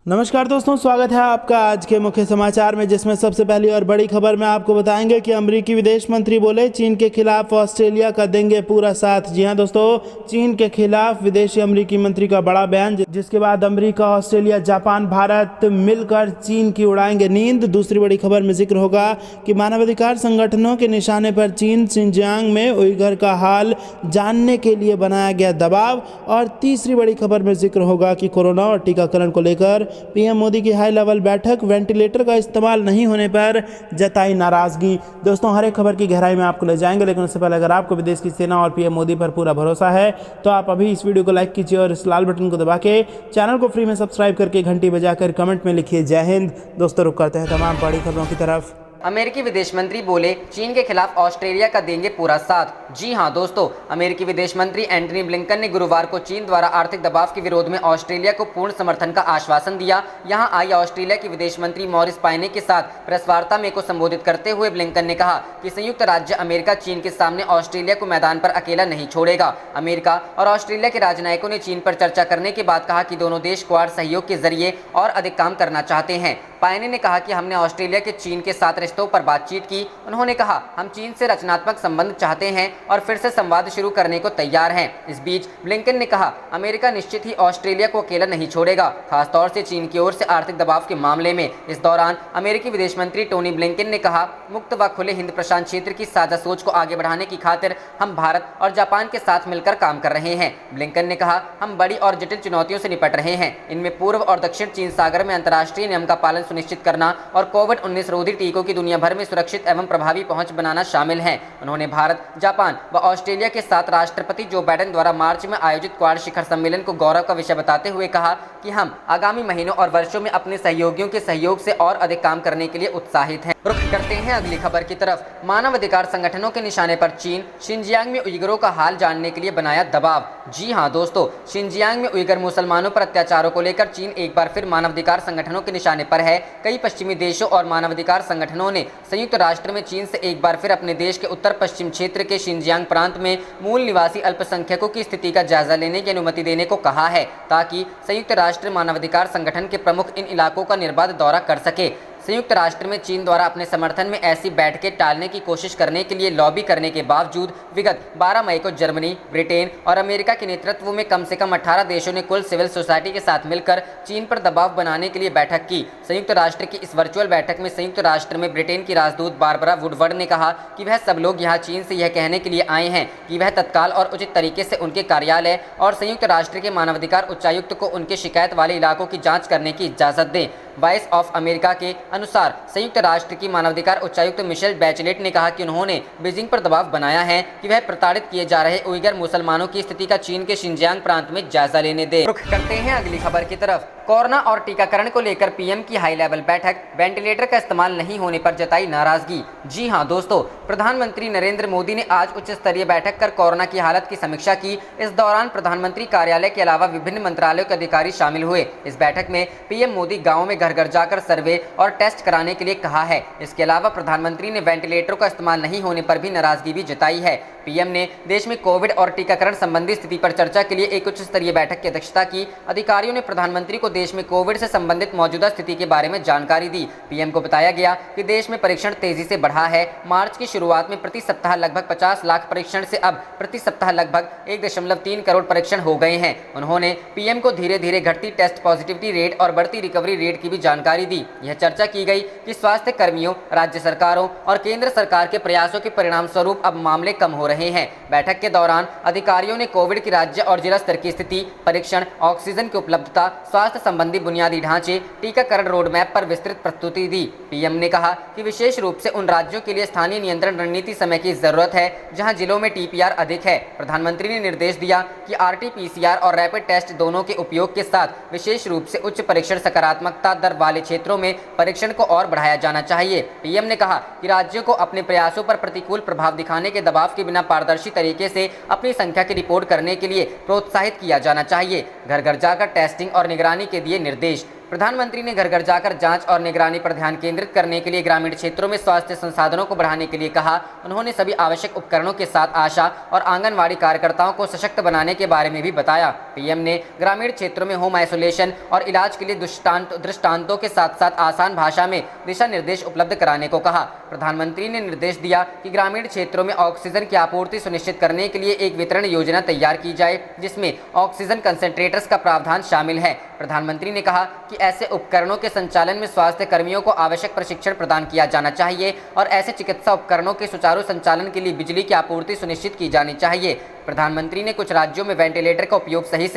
नमस्कार दोस्तों, स्वागत है आपका आज के मुख्य समाचार में, जिसमें सबसे पहली और बड़ी खबर में आपको बताएंगे कि अमेरिकी विदेश मंत्री बोले चीन के खिलाफ ऑस्ट्रेलिया का देंगे पूरा साथ। जी हां दोस्तों, चीन के खिलाफ विदेशी अमेरिकी मंत्री का बड़ा बयान, जिसके बाद अमेरिका, ऑस्ट्रेलिया, जापान, भारत मिलकर चीन की उड़ाएंगे नींद। दूसरी बड़ी खबर में जिक्र होगा कि मानवाधिकार संगठनों के निशाने पर चीन, शिनजियांग में उइगर का हाल जानने के लिए बनाया गया दबाव। और तीसरी बड़ी खबर में जिक्र होगा कि कोरोना और टीकाकरण को लेकर पीएम मोदी की हाई लेवल बैठक, वेंटिलेटर का इस्तेमाल नहीं होने पर जताई नाराजगी। दोस्तों, हर एक खबर की गहराई में आपको ले जाएंगे, लेकिन उससे पहले अगर आपको विदेश की सेना और पीएम मोदी पर पूरा भरोसा है तो आप अभी इस वीडियो को लाइक कीजिए और इस लाल बटन को दबा के चैनल को फ्री में सब्सक्राइब करके घंटी बजाकर कमेंट में लिखिए जय हिंद। दोस्तों, रुक करते हैं तमाम बड़ी खबरों की तरफ। अमेरिकी विदेश मंत्री बोले चीन के खिलाफ ऑस्ट्रेलिया का देंगे पूरा साथ। जी हां दोस्तों, अमेरिकी विदेश मंत्री एंटनी ब्लिंकन ने गुरुवार को चीन द्वारा आर्थिक दबाव के विरोध में ऑस्ट्रेलिया को पूर्ण समर्थन का आश्वासन दिया। यहां आई ऑस्ट्रेलिया की विदेश मंत्री मॉरिस पायने के साथ प्रेस वार्ता में को संबोधित करते हुए ब्लिंकन ने कहा कि संयुक्त राज्य अमेरिका चीन के सामने ऑस्ट्रेलिया को मैदान पर अकेला नहीं छोड़ेगा। अमेरिका और ऑस्ट्रेलिया के राजनयिकों ने चीन पर चर्चा करने के बाद कहा कि दोनों देश क्वाड सहयोग के जरिए और अधिक काम करना चाहते हैं। पायने ने कहा कि हमने ऑस्ट्रेलिया के चीन के साथ रिश्तों पर बातचीत की। उन्होंने कहा, हम चीन से रचनात्मक संबंध चाहते हैं और फिर से संवाद शुरू करने को तैयार हैं। इस बीच ब्लिंकन ने कहा, अमेरिका निश्चित ही ऑस्ट्रेलिया को अकेला नहीं छोड़ेगा, खासतौर से चीन की ओर से आर्थिक दबाव के मामले में। इस दौरान अमेरिकी विदेश मंत्री टोनी ब्लिंकन ने कहा, मुक्त व खुले हिंद प्रशांत क्षेत्र की साझा सोच को आगे बढ़ाने की खातिर हम भारत और जापान के साथ मिलकर काम कर रहे हैं। ब्लिंकन ने कहा, हम बड़ी और जटिल चुनौतियों से निपट रहे हैं। इनमें पूर्व और दक्षिण चीन सागर में अंतर्राष्ट्रीय नियम का पालन सुनिश्चित करना और कोविड-19 रोधी टीकों की दुनिया भर में सुरक्षित एवं प्रभावी पहुंच बनाना शामिल है। उन्होंने भारत, जापान व ऑस्ट्रेलिया के साथ राष्ट्रपति जो बाइडेन द्वारा मार्च में आयोजित क्वाड शिखर सम्मेलन को गौरव का विषय बताते हुए कहा कि हम आगामी महीनों और वर्षों में अपने सहयोगियों के सहयोग से और अधिक काम करने के लिए उत्साहित हैं। रुख करते हैं अगली खबर की तरफ। मानवाधिकार संगठनों के निशाने पर चीन, शिनजियांग में उइगरों का हाल जानने के लिए बनाया दबाव। जी हां दोस्तों, शिनजियांग में उइगर मुसलमानों पर अत्याचारों को लेकर चीन एक बार फिर मानवाधिकार संगठनों के निशाने पर है। कई पश्चिमी देशों और मानवाधिकार संगठनों ने संयुक्त राष्ट्र में चीन से एक बार फिर अपने देश के उत्तर पश्चिम क्षेत्र के शिनजियांग प्रांत में मूल निवासी अल्पसंख्यकों की स्थिति का जायजा लेने की अनुमति देने को कहा है, ताकि संयुक्त राष्ट्र मानवाधिकार संगठन के प्रमुख इन इलाकों का निर्बाध दौरा कर सके। संयुक्त राष्ट्र में चीन द्वारा अपने समर्थन में ऐसी बैठकें टालने की कोशिश करने के लिए लॉबी करने के बावजूद विगत 12 मई को जर्मनी, ब्रिटेन और अमेरिका के नेतृत्व में कम से कम 18 देशों ने कुल सिविल सोसाइटी के साथ मिलकर चीन पर दबाव बनाने के लिए बैठक की। संयुक्त राष्ट्र की इस वर्चुअल बैठक में संयुक्त राष्ट्र में ब्रिटेन की राजदूत बारबरा वुडवर्ड ने कहा कि वह सब लोग यहाँ चीन से यह कहने के लिए आए हैं कि वह तत्काल और उचित तरीके से उनके कार्यालय और संयुक्त राष्ट्र के मानवाधिकार उच्चायुक्त को उनके शिकायत वाले इलाकों की जाँच करने की इजाज़त दें। वॉइस ऑफ अमेरिका के अनुसार संयुक्त राष्ट्र की मानवाधिकार उच्चायुक्त मिशेल बैचलेट ने कहा कि उन्होंने बीजिंग पर दबाव बनाया है कि वह प्रताड़ित किए जा रहे उइगर मुसलमानों की स्थिति का चीन के शिनजियांग प्रांत में जायजा लेने दे। रुख करते हैं अगली खबर की तरफ। कोरोना और टीकाकरण को लेकर पीएम की हाई लेवल बैठक, वेंटिलेटर का इस्तेमाल नहीं होने पर जताई नाराजगी। जी हां दोस्तों, प्रधानमंत्री नरेंद्र मोदी ने आज उच्च स्तरीय बैठक कर कोरोना की हालत की समीक्षा की। इस दौरान प्रधानमंत्री कार्यालय के अलावा विभिन्न मंत्रालयों के अधिकारी शामिल हुए। इस बैठक में पीएम मोदी गाँव में घर घर जाकर सर्वे और टेस्ट कराने के लिए कहा है। इसके अलावा प्रधानमंत्री ने वेंटिलेटरों का इस्तेमाल नहीं होने पर भी नाराजगी भी जताई है। पीएम ने देश में कोविड और टीकाकरण संबंधी स्थिति पर चर्चा के लिए एक उच्च स्तरीय बैठक की अध्यक्षता की। अधिकारियों ने प्रधानमंत्री को देश में कोविड से संबंधित मौजूदा स्थिति के बारे में जानकारी दी। पीएम को बताया गया कि देश में परीक्षण तेजी से बढ़ा है। मार्च की शुरुआत में प्रति सप्ताह लगभग 50 लाख परीक्षण से अब प्रति सप्ताह लगभग 1.3 करोड़ परीक्षण हो गए हैं। उन्होंने पीएम को धीरे धीरे घटती टेस्ट पॉजिटिविटी रेट और बढ़ती रिकवरी रेट की भी जानकारी दी। यह चर्चा की गई कि स्वास्थ्य कर्मियों, राज्य सरकारों और केंद्र सरकार के प्रयासों के परिणाम स्वरूप अब मामले कम हो रहे हैं। बैठक के दौरान अधिकारियों ने कोविड की राज्य और जिला स्तर की स्थिति, परीक्षण, ऑक्सीजन की उपलब्धता, स्वास्थ्य संबंधी बुनियादी ढांचे, टीकाकरण रोड मैप पर विस्तृत प्रस्तुति दी। पीएम ने कहा कि विशेष रूप से उन राज्यों के लिए स्थानीय नियंत्रण रणनीति समय की जरूरत है जहां जिलों में टीपीआर अधिक है। प्रधानमंत्री ने निर्देश दिया कि आरटी-पीसीआर और रैपिड टेस्ट दोनों के उपयोग के साथ विशेष रूप से उच्च परीक्षण सकारात्मकता दर वाले क्षेत्रों में परीक्षण को और बढ़ाया जाना चाहिए। पीएम ने कहा कि राज्यों को अपने प्रयासों पर प्रतिकूल प्रभाव दिखाने के दबाव के बिना पारदर्शी तरीके से अपनी संख्या की रिपोर्ट करने के लिए प्रोत्साहित किया जाना चाहिए। घर घर जाकर टेस्टिंग और निगरानी के दिए निर्देश। प्रधानमंत्री ने घर घर जाकर जांच और निगरानी पर ध्यान केंद्रित करने के लिए ग्रामीण क्षेत्रों में स्वास्थ्य संसाधनों को बढ़ाने के लिए कहा। उन्होंने सभी आवश्यक उपकरणों के साथ आशा और आंगनवाड़ी कार्यकर्ताओं को सशक्त बनाने के बारे में भी बताया। पीएम ने ग्रामीण क्षेत्रों में होम आइसोलेशन और इलाज के लिए दृष्टांतों के साथ साथ आसान भाषा में दिशा निर्देश उपलब्ध कराने को कहा। प्रधानमंत्री ने निर्देश दिया कि ग्रामीण क्षेत्रों में ऑक्सीजन की आपूर्ति सुनिश्चित करने के लिए एक वितरण योजना तैयार की जाए, जिसमें ऑक्सीजन कंसंट्रेटर्स का प्रावधान शामिल है। प्रधानमंत्री ने कहा कि ऐसे उपकरणों के संचालन में स्वास्थ्य कर्मियों को आवश्यक प्रशिक्षण प्रदान किया जाना चाहिए और ऐसे चिकित्सा उपकरणों के सुचारू संचालन के लिए बिजली की आपूर्ति सुनिश्चित की जानी चाहिए। प्रधानमंत्री ने कुछ राज्यों में वेंटिलेटर का उपयोग सही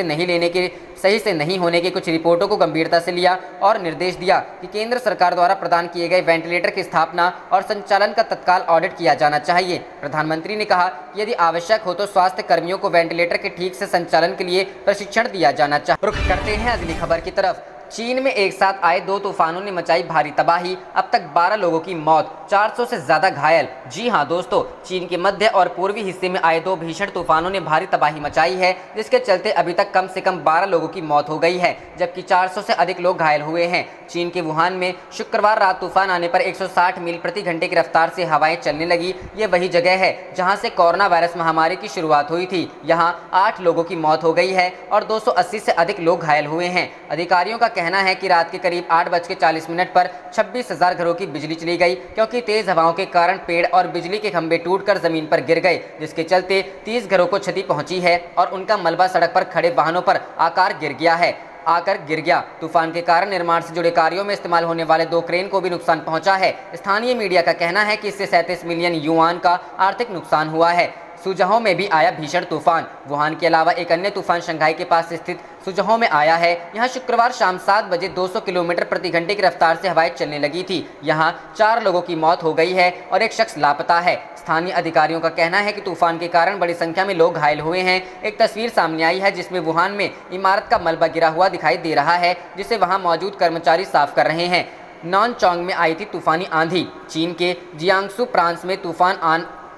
से नहीं होने की कुछ रिपोर्टों को गंभीरता से लिया और निर्देश दिया कि केंद्र सरकार द्वारा प्रदान किए गए वेंटिलेटर की स्थापना और संचालन का तत्काल ऑडिट किया जाना चाहिए। प्रधानमंत्री ने कहा कि यदि आवश्यक हो तो स्वास्थ्य कर्मियों को वेंटिलेटर के ठीक से संचालन के लिए प्रशिक्षण दिया जाना चाहिए। रुख करते हैं अगली खबर की तरफ। चीन में एक साथ आए 2 तूफानों ने मचाई भारी तबाही, अब तक 12 लोगों की मौत, 400 से ज्यादा घायल। जी हां दोस्तों, चीन के मध्य और पूर्वी हिस्से में आए 2 भीषण तूफानों ने भारी तबाही मचाई है, जिसके चलते अभी तक कम से कम 12 लोगों की मौत हो गई है, जबकि 400 से अधिक लोग घायल हुए हैं। चीन के वुहान में शुक्रवार रात तूफान आने पर 160 मील प्रति घंटे की रफ्तार से हवाएं चलने लगी। ये वही जगह है जहां से कोरोना वायरस महामारी की शुरुआत हुई थी। यहां 8 लोगों की मौत हो गई है और 280 से अधिक लोग घायल हुए हैं। अधिकारियों का कहना है कि रात के करीब 8:40 पर 26,000 घरों की बिजली चली गई, क्योंकि तेज हवाओं के कारण पेड़ और बिजली के खंभे टूटकर जमीन पर गिर गए, जिसके चलते 30 घरों को क्षति पहुंची है और उनका मलबा सड़क पर खड़े वाहनों पर आकर गिर गया। तूफान के कारण निर्माण से जुड़े कार्यों में इस्तेमाल होने वाले 2 क्रेन को भी नुकसान पहुंचा है। स्थानीय मीडिया का कहना है कि इससे 37 मिलियन युआन का आर्थिक नुकसान हुआ है। सुजहों में भी आया भीषण तूफान। वुहान के अलावा एक अन्य तूफान शंघाई के पास स्थित सुजहों में आया है। यहां शुक्रवार शाम 7 बजे 200 किलोमीटर प्रति घंटे की रफ्तार से हवाएं चलने लगी थी। यहां 4 लोगों की मौत हो गई है और एक शख्स लापता है। स्थानीय अधिकारियों का कहना है कि तूफान के कारण बड़ी संख्या में लोग घायल हुए हैं। एक तस्वीर सामने आई है जिसमें वुहान में इमारत का मलबा गिरा हुआ दिखाई दे रहा है, जिसे वहां मौजूद कर्मचारी साफ कर रहे हैं। नॉनचोंग में आई थी तूफानी आंधी। चीन के जियांगसू प्रांत में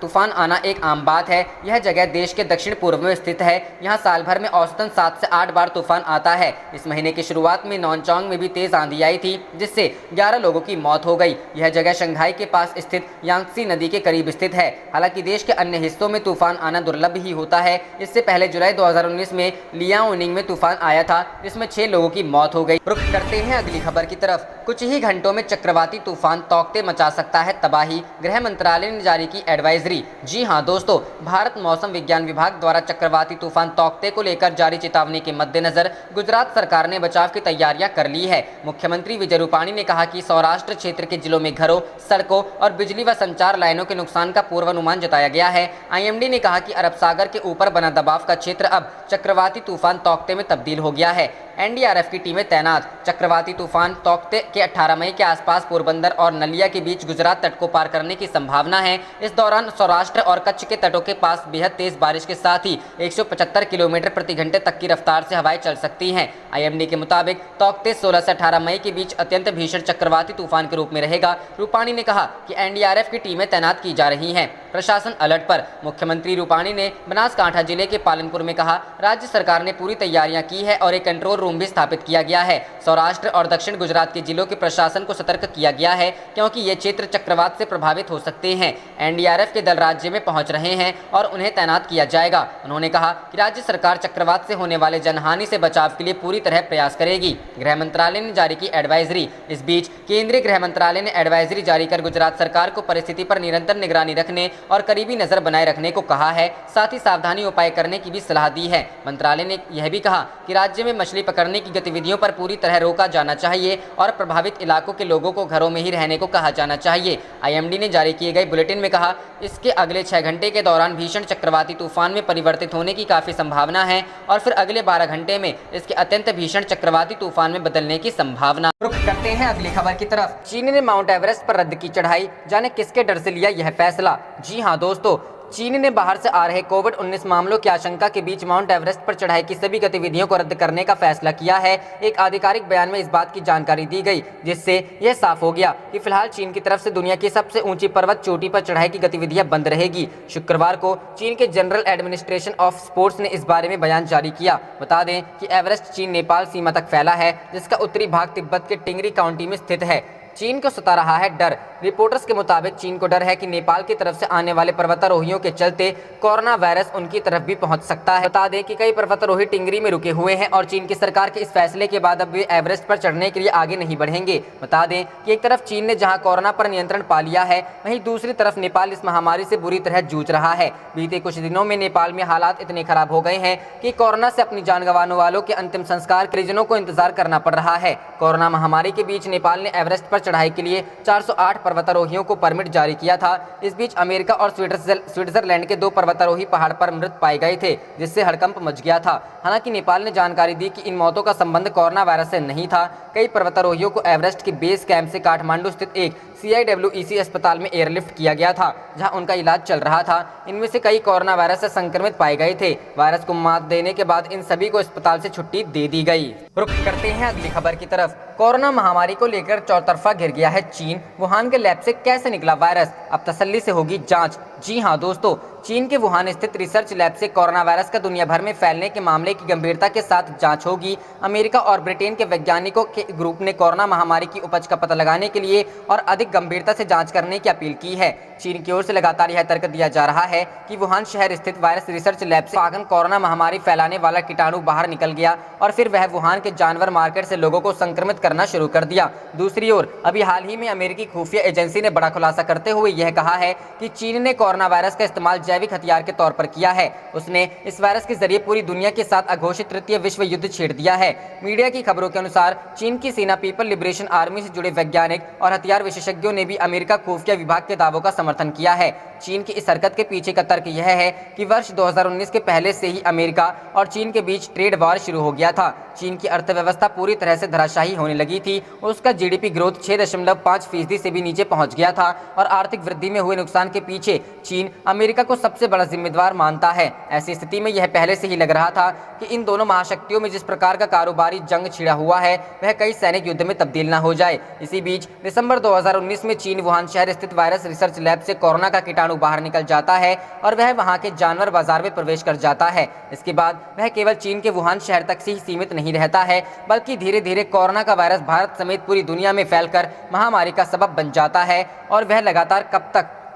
तूफान आना एक आम बात है। यह जगह देश के दक्षिण पूर्व में स्थित है। यहाँ साल भर में औसतन 7 से 8 बार तूफान आता है। इस महीने की शुरुआत में नॉनचोंग में भी तेज आंधी आई थी, जिससे 11 लोगों की मौत हो गई। यह जगह शंघाई के पास स्थित यांगसी नदी के करीब स्थित है। हालांकि देश के अन्य हिस्सों में तूफान आना दुर्लभ ही होता है। इससे पहले जुलाई 2019 में लियाओनिंग में तूफान आया था, जिसमें 6 लोगों की मौत हो गई। रुख करते हैं अगली खबर की तरफ। कुछ ही घंटों में चक्रवाती तूफान तौकते मचा सकता है तबाही, गृह मंत्रालय ने जारी की एडवाइजरी। जी हां दोस्तों, भारत मौसम विज्ञान विभाग द्वारा चक्रवाती तूफान तौकते को लेकर जारी चेतावनी के मद्देनजर गुजरात सरकार ने बचाव की तैयारियां कर ली है। मुख्यमंत्री विजय रूपाणी ने कहा कि सौराष्ट्र क्षेत्र के जिलों में घरों, सड़कों और बिजली व संचार लाइनों के नुकसान का पूर्वानुमान जताया गया है। आईएमडी ने कहा कि अरब सागर के ऊपर बना दबाव का क्षेत्र अब चक्रवाती तूफान तौकते में तब्दील हो गया है। एनडीआरएफ की टीमें तैनात। चक्रवाती तूफान तौकते के 18 मई के आसपास पोरबंदर और नलिया के बीच गुजरात तट को पार करने की संभावना है। इस दौरान सौराष्ट्र और कच्छ के तटों के पास बेहद तेज बारिश के साथ ही 175 किलोमीटर प्रति घंटे तक की रफ्तार से हवाएं चल सकती हैं। आईएमडी के मुताबिक तौकते 16 से 18 मई के बीच अत्यंत भीषण चक्रवाती तूफान के रूप में रहेगा। रूपाणी ने कहा कि एनडीआरएफ की टीमें तैनात की जा रही हैं। प्रशासन अलर्ट पर। मुख्यमंत्री रूपाणी ने बनासकांठा जिले के पालनपुर में कहा, राज्य सरकार ने पूरी तैयारियां की है और एक कंट्रोल रूम भी स्थापित किया गया है। सौराष्ट्र और दक्षिण गुजरात के जिलों के प्रशासन को सतर्क किया गया है, क्योंकि ये क्षेत्र चक्रवात से प्रभावित हो सकते हैं। एनडीआरएफ के दल राज्य में पहुंच रहे हैं और उन्हें तैनात किया जाएगा। उन्होंने कहा कि राज्य सरकार चक्रवात से होने वाले जनहानि से बचाव के लिए पूरी तरह प्रयास करेगी। गृह मंत्रालय ने जारी की एडवाइजरी। इस बीच केंद्रीय गृह मंत्रालय ने एडवाइजरी जारी कर गुजरात सरकार को परिस्थिति पर निरंतर निगरानी रखने और करीबी नजर बनाए रखने को कहा है। साथ ही सावधानी उपाय करने की भी सलाह दी है। मंत्रालय ने यह भी कहा कि राज्य में मछली पकड़ने की गतिविधियों पर पूरी तरह रोका जाना चाहिए और प्रभावित इलाकों के लोगों को घरों में ही रहने को कहा जाना चाहिए। आईएमडी ने जारी किए गए बुलेटिन में कहा, इसके अगले 6 घंटे के दौरान भीषण चक्रवाती तूफान में परिवर्तित होने की काफी संभावना है और फिर अगले 12 घंटे में इसके अत्यंत भीषण चक्रवाती तूफान में बदलने की संभावना। रुख करते हैं अगली खबर की तरफ। चीन ने माउंट एवरेस्ट पर रद्द की चढ़ाई, जाने किसके डर से लिया यह फैसला। जी हां दोस्तों, चीन ने बाहर से आ रहे कोविड-19 मामलों की आशंका के बीच माउंट एवरेस्ट पर चढ़ाई की सभी गतिविधियों को रद्द करने का फैसला किया है। एक आधिकारिक बयान में इस बात की जानकारी दी गई, जिससे यह साफ हो गया कि फिलहाल चीन की तरफ से दुनिया की सबसे ऊंची पर्वत चोटी पर चढ़ाई की गतिविधियां बंद रहेगी। शुक्रवार को चीन के जनरल एडमिनिस्ट्रेशन ऑफ स्पोर्ट्स ने इस बारे में बयान जारी किया। बता दें कि एवरेस्ट चीन नेपाल सीमा तक फैला है, जिसका उत्तरी भाग तिब्बत के टिंगरी काउंटी में स्थित है। चीन को सता रहा है डर। रिपोर्टर्स के मुताबिक चीन को डर है कि नेपाल की तरफ से आने वाले पर्वतारोहियों के चलते कोरोना वायरस उनकी तरफ भी पहुंच सकता है। बता दें कि कई पर्वतारोही टिंगरी में रुके हुए हैं और चीन की सरकार के इस फैसले के बाद अब वे एवरेस्ट पर चढ़ने के लिए आगे नहीं बढ़ेंगे। बता दें कि एक तरफ चीन ने जहां कोरोना पर नियंत्रण पा लिया है, वहीं दूसरी तरफ नेपाल इस महामारी से बुरी तरह जूझ रहा है। बीते कुछ दिनों में नेपाल में हालात इतने खराब हो गए हैं कि कोरोना से अपनी जान गंवाने वालों के अंतिम संस्कार परिजनों को इंतजार करना पड़ रहा है। कोरोना महामारी के बीच नेपाल ने एवरेस्ट पर चढ़ाई के लिए 408 पर्वतारोहियों को परमिट जारी किया था। इस बीच अमेरिका और स्विट्जरलैंड के 2 पर्वतारोही पहाड़ पर मृत पाए गए थे, जिससे हड़कंप मच गया था। हालांकि नेपाल ने जानकारी दी कि इन मौतों का संबंध कोरोना वायरस से नहीं था। कई पर्वतारोहियों को एवरेस्ट के बेस कैंप से काठमांडू स्थित एक CIWEC अस्पताल में एयरलिफ्ट किया गया था, जहां उनका इलाज चल रहा था। इनमें से कई कोरोना वायरस से संक्रमित पाए गए थे। वायरस को मात देने के बाद इन सभी को अस्पताल से छुट्टी दे दी गई। रुख करते हैं अगली खबर की तरफ। कोरोना महामारी को लेकर चौतरफा घिर गया है चीन। वुहान के लैब से कैसे निकला वायरस, अब तसल्ली से होगी जांच। जी हां दोस्तों, चीन के वुहान स्थित रिसर्च लैब से कोरोना वायरस का दुनिया भर में फैलने के मामले की गंभीरता के साथ जांच होगी। अमेरिका और ब्रिटेन के वैज्ञानिकों के ग्रुप ने कोरोना महामारी की उपज का पता लगाने के लिए और अधिक गंभीरता से जांच करने की अपील की है। चीन की ओर से लगातार यह तर्क दिया जा रहा है कि वुहान शहर स्थित वायरस रिसर्च लैब से पागन कोरोना महामारी फैलाने वाला कीटाणु बाहर निकल गया और फिर वह वुहान के जानवर मार्केट से लोगों को संक्रमित करना शुरू कर दिया। दूसरी ओर अभी हाल ही में अमेरिकी खुफिया एजेंसी ने बड़ा खुलासा करते हुए यह कहा है कि चीन ने कोरोना वायरस का इस्तेमाल जैविक हथियार के तौर पर किया है। उसने इस वायरस के जरिए पूरी दुनिया के साथ अघोषित तृतीय विश्व युद्ध छेड़ दिया है। मीडिया की खबरों के अनुसार चीन की सेना पीपल लिबरेशन आर्मी से जुड़े वैज्ञानिक और हथियार विशेषज्ञों ने भी अमेरिका खुफिया विभाग के दावों का समर्थन किया है। चीन की इस हरकत के पीछे का तर्क यह है कि वर्ष 2019 के पहले से ही अमेरिका और चीन के बीच ट्रेड वॉर शुरू हो गया था। चीन की अर्थव्यवस्था पूरी तरह से धराशायी होने लगी थी। उसका GDP ग्रोथ 6.5% से भी नीचे पहुंच गया था और आर्थिक वृद्धि में हुए नुकसान के पीछे चीन अमेरिका को सबसे बड़ा जिम्मेदार मानता है। ऐसी स्थिति में यह पहले से ही लग रहा था कि इन दोनों महाशक्तियों में जिस प्रकार का कारोबारी जंग छिड़ा हुआ है, वह कई सैनिक युद्ध में तब्दील न हो जाए। इसी बीच दिसंबर 2019 में चीन वुहान शहर स्थित वायरस रिसर्च लैब से कोरोना का कीटाणु बाहर निकल जाता है और वह वहां के जानवर बाजार में प्रवेश कर जाता है। इसके बाद वह केवल चीन के वुहान शहर तक से ही सीमित नहीं रहता है, बल्कि धीरे धीरे कोरोना का वायरस भारत समेत पूरी दुनिया में फैलकर महामारी का सबब बन जाता है और वह लगातार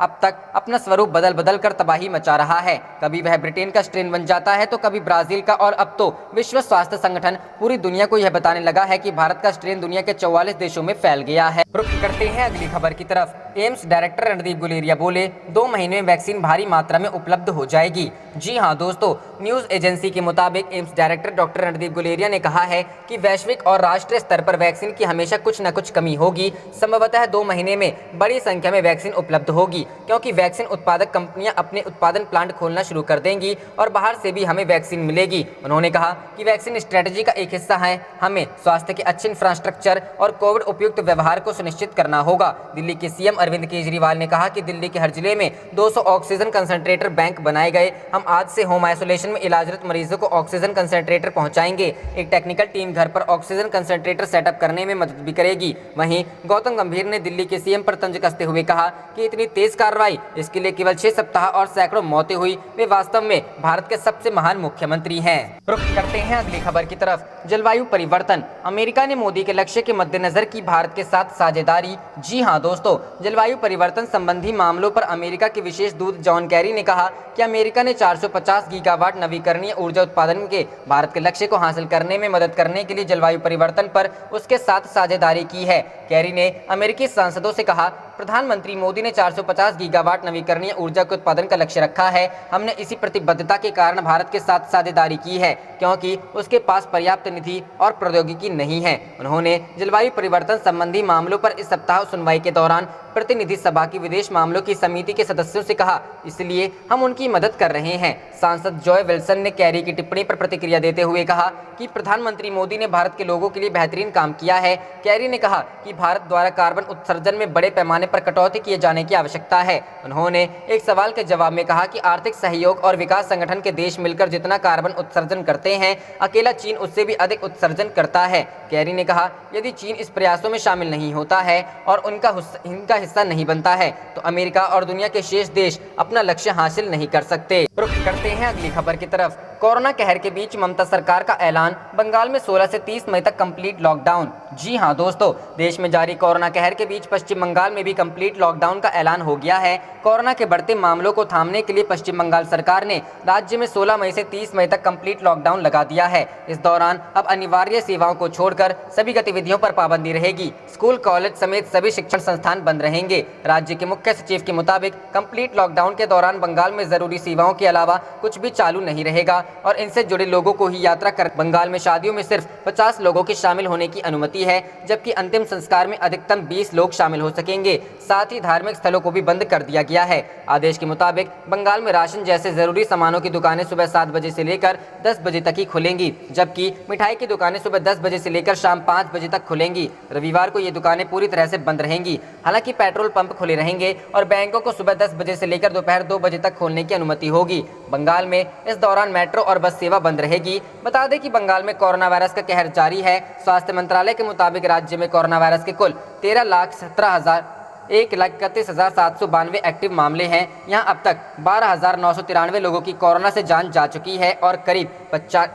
अब तक अपना स्वरूप बदल कर तबाही मचा रहा है। कभी वह ब्रिटेन का स्ट्रेन बन जाता है तो कभी ब्राजील का, और अब तो विश्व स्वास्थ्य संगठन पूरी दुनिया को यह बताने लगा है कि भारत का स्ट्रेन दुनिया के 44 देशों में फैल गया है। रुख करते हैं अगली खबर की तरफ। एम्स डायरेक्टर रणदीप गुलेरिया बोले 2 महीने में वैक्सीन भारी मात्रा में उपलब्ध हो जाएगी। जी हां दोस्तों, न्यूज एजेंसी के मुताबिक AIIMS director doctor Randeep Guleria ने कहा है कि वैश्विक और राष्ट्रीय स्तर पर वैक्सीन की हमेशा कुछ न कुछ कमी होगी। संभवतः 2 महीने में बड़ी संख्या में वैक्सीन उपलब्ध होगी, क्योंकि वैक्सीन उत्पादक कंपनियां अपने उत्पादन प्लांट खोलना शुरू कर देंगी और बाहर से भी हमें वैक्सीन मिलेगी। उन्होंने कहा कि वैक्सीन स्ट्रेटेजी का एक हिस्सा है। हमें स्वास्थ्य के अच्छे इंफ्रास्ट्रक्चर और कोविड उपयुक्त व्यवहार को सुनिश्चित करना होगा। दिल्ली के CM अरविंद केजरीवाल ने कहा कि दिल्ली के हर जिले में 200 ऑक्सीजन कंसंट्रेटर बैंक बनाए गए। हम आज से होम आइसोलेशन में इलाजरत मरीजों को ऑक्सीजन कंसंट्रेटर पहुंचाएंगे। एक टेक्निकल टीम घर पर ऑक्सीजन कंसंट्रेटर सेटअप करने में मदद भी करेगी। वहीं गौतम गंभीर ने दिल्ली के CM पर तंज कसते हुए कहा कि इतनी तेज कार्रवाई, इसके लिए केवल 6 सप्ताह और सैकड़ों मौतें हुई। वे वास्तव में भारत के सबसे महान मुख्यमंत्री हैं। रुख करते हैं अगली खबर की तरफ। जलवायु परिवर्तन, अमेरिका ने मोदी के लक्ष्य के मद्देनजर की भारत के साथ साझेदारी। जी हां दोस्तों, जलवायु परिवर्तन संबंधी मामलों पर अमेरिका के विशेष दूत जॉन कैरी ने कहा कि अमेरिका ने 450 गीगावाट नवीकरणीय ऊर्जा उत्पादन के भारत के लक्ष्य को हासिल करने में मदद करने के लिए जलवायु परिवर्तन पर उसके साथ साझेदारी की है। कैरी ने अमेरिकी सांसदों से कहा, प्रधानमंत्री मोदी ने 450 गीगावाट नवीकरणीय ऊर्जा के उत्पादन का लक्ष्य रखा है। हमने इसी प्रतिबद्धता के कारण भारत के साथ साझेदारी की है, क्योंकि उसके पास पर्याप्त निधि और प्रौद्योगिकी नहीं है। उन्होंने जलवायु परिवर्तन संबंधी मामलों पर इस सप्ताह सुनवाई के दौरान प्रतिनिधि सभा की विदेश मामलों की समिति के सदस्यों से कहा, इसलिए हम उनकी मदद कर रहे हैं। सांसद जॉय विल्सन ने कैरी की टिप्पणी पर प्रतिक्रिया देते हुए कहा कि प्रधानमंत्री मोदी ने भारत के लोगों के लिए बेहतरीन काम किया है। कैरी ने कहा कि भारत द्वारा कार्बन उत्सर्जन में बड़े पैमाने पर कटौती किए जाने की आवश्यकता है। उन्होंने एक सवाल के जवाब में कहा कि आर्थिक सहयोग और विकास संगठन के देश मिलकर जितना कार्बन उत्सर्जन करते हैं, अकेला चीन उससे भी अधिक उत्सर्जन करता है। कैरी ने कहा, यदि चीन इस प्रयासों में शामिल नहीं होता है और इनका हिस्सा नहीं बनता है तो अमेरिका और दुनिया के शेष देश अपना लक्ष्य हासिल नहीं कर सकते। रुख करते हैं अगली खबर की तरफ। कोरोना कहर के बीच ममता सरकार का ऐलान, बंगाल में 16 से 30 मई तक कंप्लीट लॉकडाउन। जी हां दोस्तों, देश में जारी कोरोना कहर के बीच पश्चिम बंगाल में भी कंप्लीट लॉकडाउन का ऐलान हो गया है। कोरोना के बढ़ते मामलों को थामने के लिए पश्चिम बंगाल सरकार ने राज्य में 16 मई से 30 मई तक कंप्लीट लॉकडाउन लगा दिया है। इस दौरान अब अनिवार्य सेवाओं को छोड़कर सभी गतिविधियों पर पाबंदी रहेगी। स्कूल, कॉलेज समेत सभी शिक्षण संस्थान बंद रहेंगे। राज्य के मुख्य सचिव के मुताबिक कंप्लीट लॉकडाउन के दौरान बंगाल में जरूरी सेवाओं के अलावा कुछ भी चालू नहीं रहेगा और इनसे जुड़े लोगों को ही यात्रा कर बंगाल में शादियों में सिर्फ 50 लोगों के शामिल होने की अनुमति है, जबकि अंतिम संस्कार में अधिकतम 20 लोग शामिल हो सकेंगे। साथ ही धार्मिक स्थलों को भी बंद कर दिया गया है। आदेश के मुताबिक बंगाल में राशन जैसे जरूरी सामानों की दुकानें सुबह 7 बजे से लेकर 10 बजे तक ही खुलेंगी, जबकि मिठाई की दुकानें सुबह 10 बजे से लेकर शाम 5 बजे तक खुलेंगी। रविवार को ये दुकानें पूरी तरह से बंद रहेंगी। हालांकि पेट्रोल पंप खुले रहेंगे और बैंकों को सुबह 10 बजे से लेकर दोपहर 2 बजे तक खोलने की अनुमति होगी। बंगाल में इस दौरान मेट्रो और बस सेवा बंद रहेगी। बता दें कि बंगाल में कोरोना वायरस का कहर जारी है। स्वास्थ्य मंत्रालय के मुताबिक राज्य में कोरोना वायरस के कुल 1,31,792 एक्टिव मामले हैं। यहां अब तक 12,993 लोगों की कोरोना से जान जा चुकी है और करीब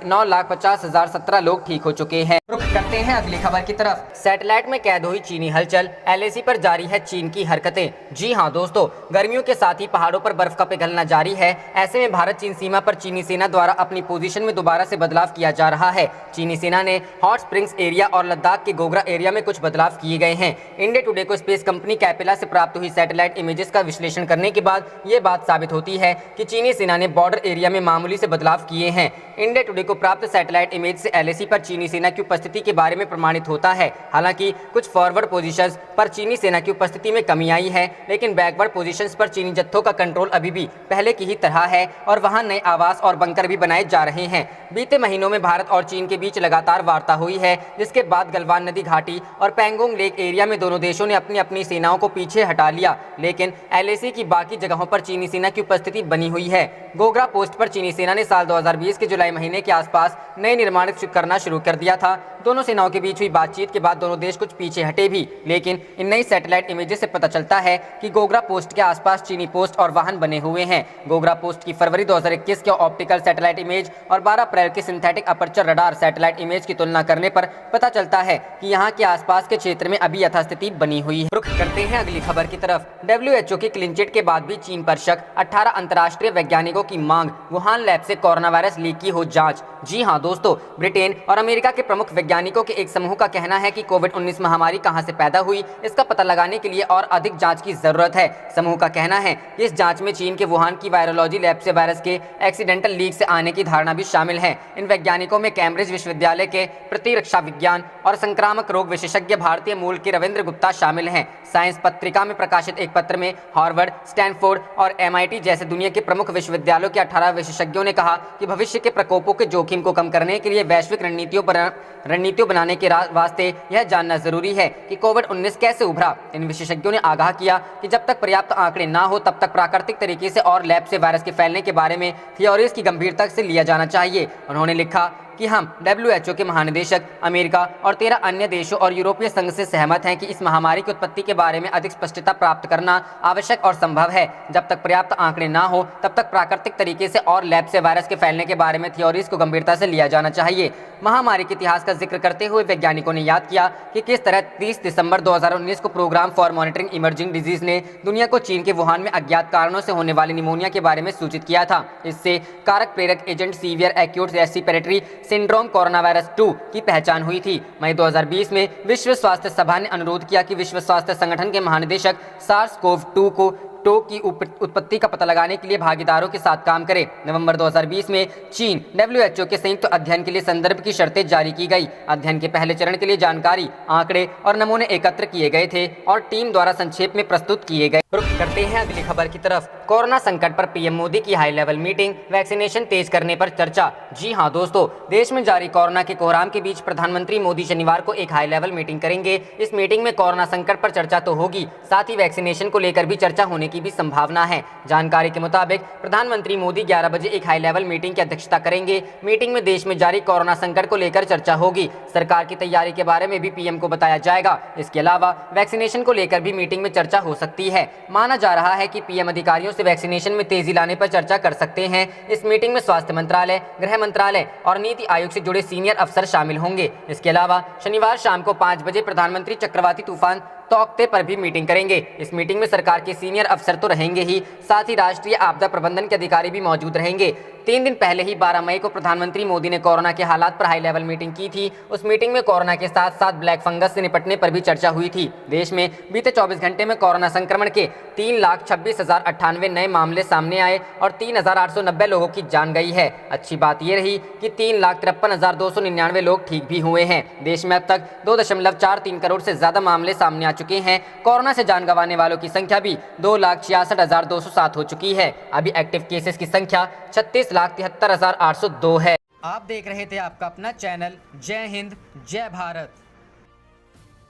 9,50,017 लोग ठीक हो चुके हैं। रुख करते हैं अगली खबर की तरफ। सैटेलाइट में कैद हुई चीनी हलचल, एलएसी पर जारी है चीन की हरकतें। जी हां दोस्तों, गर्मियों के साथ ही पहाड़ों पर बर्फ का पिघलना जारी है। ऐसे में भारत चीन सीमा पर चीनी सेना द्वारा अपनी पोजीशन में दोबारा से बदलाव किया जा रहा है। चीनी सेना ने हॉट स्प्रिंग्स एरिया और लद्दाख के गोगरा एरिया में कुछ बदलाव किए गए हैं। इंडिया टुडे को स्पेस कंपनी कैपेला से प्राप्त हुई सैटेलाइट इमेजेस का विश्लेषण करने के बाद ये बात साबित होती है कि चीनी सेना ने बॉर्डर एरिया में मामूली से बदलाव किए हैं। इंडिया टुडे को प्राप्त सैटेलाइट इमेज से एलएसी पर चीनी सेना की उपस्थिति के बारे में प्रमाणित होता है। हालांकि कुछ फॉरवर्ड पोजीशंस पर चीनी सेना की उपस्थिति में कमी आई है, लेकिन बैकवर्ड पोजीशंस पर चीनी जत्थों का कंट्रोल अभी भी पहले की ही तरह है और वहां नए आवास और बंकर भी बनाए जा रहे हैं। बीते महीनों में भारत और चीन के बीच लगातार वार्ता हुई है, जिसके बाद गलवान नदी घाटी और पैंगोंग लेक एरिया में दोनों देशों ने अपनी अपनी सेनाओं को पीछे हटा लिया, लेकिन एलएसी की बाकी जगहों पर चीनी सेना की उपस्थिति बनी हुई है। गोगरा पोस्ट पर चीनी सेना ने साल 2020 के जुलाई महीने के आसपास नए निर्माण करना शुरू कर दिया था। दोनों सेनाओं के बीच हुई बातचीत के बाद दोनों देश कुछ पीछे हटे भी, लेकिन इन नई सैटेलाइट इमेजेस से पता चलता है कि गोगरा पोस्ट के आसपास चीनी पोस्ट और वाहन बने हुए हैं। गोगरा पोस्ट की फरवरी 2021 के ऑप्टिकल सैटेलाइट इमेज और 12 अप्रैल के synthetic aperture radar satellite image की तुलना करने पर पता चलता है कि यहाँ के आसपास के क्षेत्र में अभी यथास्थिति बनी हुई है। रुख करते हैं अगली खबर की तरफ। WHO की क्लीन चिट के बाद भी चीन पर शक, 18 अंतर्राष्ट्रीय वैज्ञानिकों की मांग, वुहान लैब से कोरोना वायरस लीक की हो जांच। जी हां दोस्तों, ब्रिटेन और अमेरिका के प्रमुख वैज्ञानिकों के एक समूह का कहना है कि कोविड-19 महामारी कहां से पैदा हुई, इसका पता लगाने के लिए और अधिक जांच की जरूरत है। समूह का कहना है कि इस जांच में चीन के वुहान की वायरोलॉजी लैब से वायरस के एक्सीडेंटल लीक से आने की धारणा भी शामिल है। इन वैज्ञानिकों में कैम्ब्रिज विश्वविद्यालय के प्रतिरक्षा विज्ञान और संक्रामक रोग विशेषज्ञ भारतीय मूल के रविंद्र गुप्ता शामिल हैं। साइंस पत्रिका में प्रकाशित एक पत्र में हार्वर्ड, स्टैनफोर्ड और MIT जैसे दुनिया के प्रमुख विश्वविद्यालयों के 18 विशेषज्ञों ने कहा कि भविष्य के प्रकोपों के जोखिम को कम करने के लिए वैश्विक रणनीतियों बनाने के वास्ते यह जानना जरूरी है कि कोविड-19 कैसे उभरा। इन विशेषज्ञों ने आगाह किया कि जब तक पर्याप्त आंकड़े ना हो तब तक प्राकृतिक तरीके से और लैब से वायरस के फैलने के बारे में थियोरीज की गंभीरता से लिया जाना चाहिए। उन्होंने लिखा कि हम WHO के महानिदेशक, अमेरिका और 13 अन्य देशों और यूरोपीय संघ से सहमत हैं कि इस महामारी की उत्पत्ति के बारे में अधिक स्पष्टता प्राप्त करना आवश्यक और संभव है। जब तक पर्याप्त आंकड़े ना हो तब तक प्राकृतिक तरीके से और लैब से वायरस के फैलने के बारे में थियोरीज को गंभीरता से लिया जाना चाहिए। महामारी के इतिहास का जिक्र करते हुए वैज्ञानिकों ने याद किया कि किस तरह 30 दिसंबर 2019 को programme for monitoring emerging disease ने दुनिया को चीन के वुहान में अज्ञात कारणों से होने वाली निमोनिया के बारे में सूचित किया था। इससे कारक प्रेरक agent severe acute respiratory syndrome corona virus 2 की पहचान हुई थी। मई 2020 में विश्व स्वास्थ्य सभा ने अनुरोध किया कि विश्व स्वास्थ्य संगठन के महानिदेशक SARS-CoV-2 को टो की उत्पत्ति का पता लगाने के लिए भागीदारों के साथ काम करे। नवंबर 2020 में चीन WHO के संयुक्त अध्ययन के लिए संदर्भ की शर्तें जारी की गई। अध्ययन के पहले चरण के लिए जानकारी, आंकड़े और नमूने एकत्र किए गए थे और टीम द्वारा संक्षेप में प्रस्तुत किए गए। रुख करते हैं अगली खबर की तरफ। कोरोना संकट पर पीएम मोदी की हाई लेवल मीटिंग, वैक्सीनेशन तेज करने पर चर्चा। जी हां दोस्तों, देश में जारी कोरोना के कोहराम के बीच प्रधानमंत्री मोदी शनिवार को एक हाई लेवल मीटिंग करेंगे। इस मीटिंग में कोरोना संकट पर चर्चा तो होगी, साथ ही वैक्सीनेशन को लेकर भी चर्चा होने की भी संभावना है। जानकारी के मुताबिक प्रधानमंत्री मोदी 11 बजे एक हाई लेवल मीटिंग की अध्यक्षता करेंगे। मीटिंग में देश में जारी कोरोना संकट को लेकर चर्चा होगी। सरकार की तैयारी के बारे में भी पीएम को बताया जाएगा। इसके अलावा वैक्सीनेशन को लेकर भी मीटिंग में चर्चा हो सकती है। माना जा रहा है कि पीएम अधिकारियों से वैक्सीनेशन में तेजी लाने पर चर्चा कर सकते हैं। इस मीटिंग में स्वास्थ्य मंत्रालय, गृह मंत्रालय और नीति आयोग से जुड़े सीनियर अफसर शामिल होंगे। इसके अलावा शनिवार शाम को 5 बजे प्रधानमंत्री चक्रवाती तूफान तौकते पर भी मीटिंग करेंगे। इस मीटिंग में सरकार के सीनियर अफसर तो रहेंगे ही, साथ ही राष्ट्रीय आपदा प्रबंधन के अधिकारी भी मौजूद रहेंगे। 3 दिन पहले ही 12 मई को प्रधानमंत्री मोदी ने कोरोना के हालात पर हाई लेवल मीटिंग की थी। उस मीटिंग में कोरोना के साथ साथ ब्लैक फंगस से निपटने पर भी चर्चा हुई थी। देश में बीते 24 घंटे में कोरोना संक्रमण के 3,26,098 नए मामले सामने आए और 3,890 लोगों की जान गई है। अच्छी बात यह रही कि 3,53,299 लोग ठीक भी हुए हैं। देश में अब तक 2.43 करोड़ से ज्यादा मामले सामने आ चुके हैं। कोरोना से जान गंवाने वालों की संख्या भी 2,66,207 हो चुकी है। अभी एक्टिव केसेस की संख्या 36,73,802 है। आप देख रहे थे आपका अपना चैनल जय हिंद जय भारत।